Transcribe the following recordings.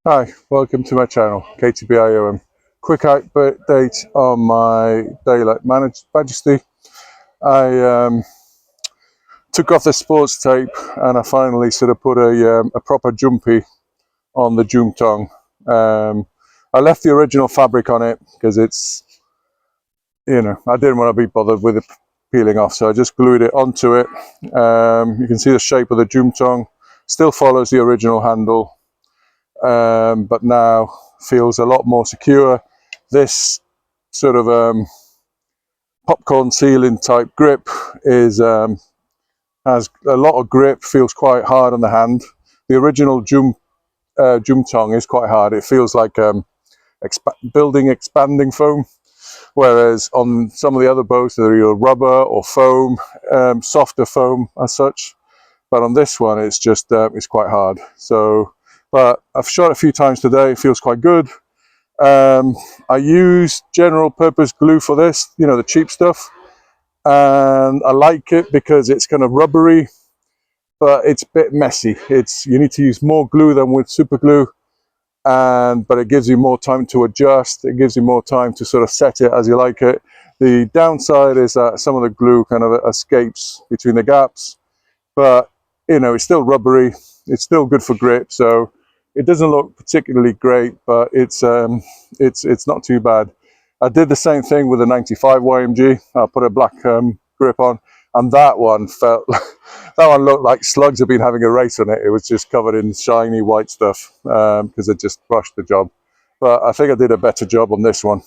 Hi, welcome to my channel, KTBIOM. Quick update on my Daylite Majesty. I took off the sports tape and I finally sort of put a proper jumpi on the jumtong. I left the original fabric on it because it's, I didn't want to be bothered with it peeling off, so I just glued it onto it. You can see the shape of the jumtong, still follows the original handle. But now feels a lot more secure. This sort of popcorn sealing type grip has a lot of grip, feels quite hard on the hand. The original jumtong is quite hard. It feels like building expanding foam, whereas on some of the other bows they're either rubber or foam, softer foam as such. But on this one it's just it's quite hard. So but I've shot a few times today, it feels quite good. I use general purpose glue for this, the cheap stuff, and I like it because it's kind of rubbery, but it's a bit messy. You need to use more glue than with super glue, but it gives you more time to adjust. It gives you more time to sort of set it as you like it. The downside is that some of the glue kind of escapes between the gaps, but it's still rubbery. It's still good for grip, so it doesn't look particularly great, but it's not too bad. I did the same thing with the 95 YMG. I put a black grip on, and that one felt that one looked like slugs had been having a race on it. It was just covered in shiny white stuff because it just brushed the job. But I think I did a better job on this one,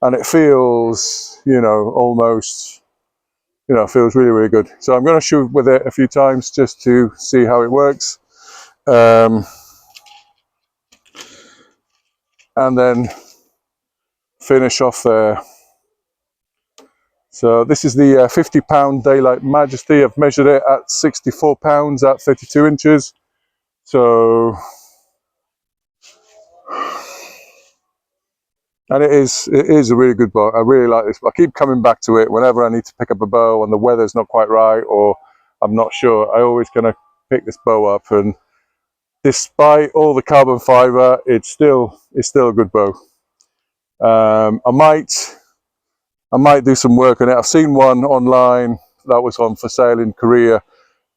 and it feels almost feels really, really good. So I'm going to shoot with it a few times just to see how it works, and then finish off there. So this is the 50-pound Daylite Majesty. I've measured it at 64 pounds at 32 inches. So, and it is a really good bow. I really like this. I keep coming back to it whenever I need to pick up a bow and the weather's not quite right or I'm not sure. I always kind of pick this bow up, and despite all the carbon fiber, it's still a good bow. I might do some work on it. I've seen one online that was on for sale in Korea,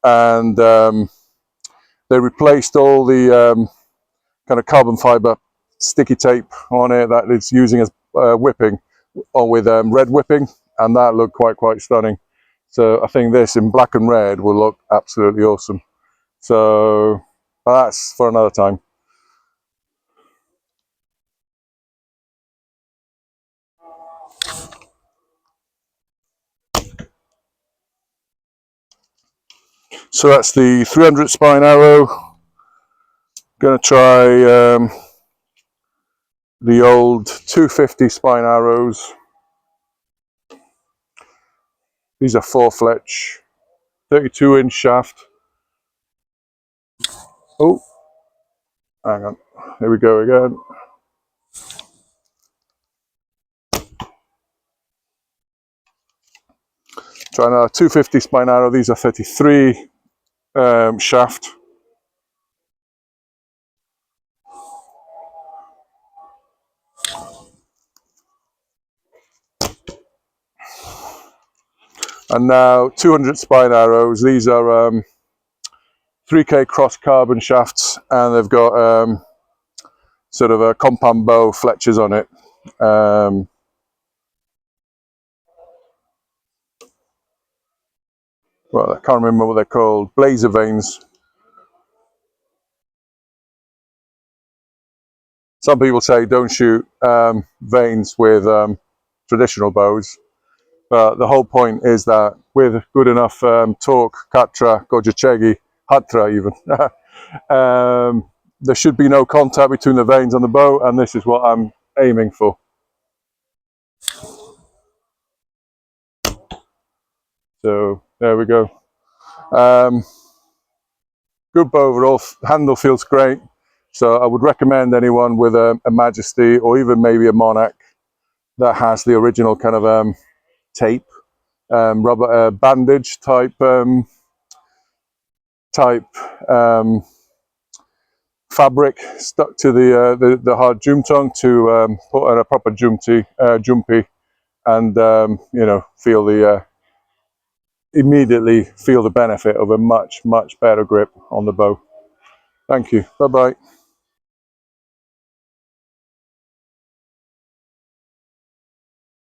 and they replaced all the kind of carbon fiber sticky tape on it that it's using as whipping, or with red whipping, and that looked quite stunning. So I think this in black and red will look absolutely awesome. So that's for another time. So that's the 300 spine arrow. Going to try the old 250 spine arrows. These are 4-fletch, 32-inch shaft. Oh, hang on. Here we go again. Try another 250 spine arrow. These are 33 shaft. And now 200 spine arrows. These are 3K cross carbon shafts, and they've got sort of a compound bow fletches on it. Well, I can't remember what they're called. Blazer vanes. Some people say don't shoot vanes with traditional bows, but the whole point is that with good enough torque, katra, gojachegi, hatra even, there should be no contact between the vanes on the bow, and this is what I'm aiming for. So there we go. Good bow overall. Handle feels great. So I would recommend anyone with a Majesty or even maybe a Monarq that has the original kind of tape, rubber bandage type fabric stuck to the hard jumtong to put on a proper jumpy, and you know, feel the immediately feel the benefit of a much better grip on the bow. Thank you. Bye bye.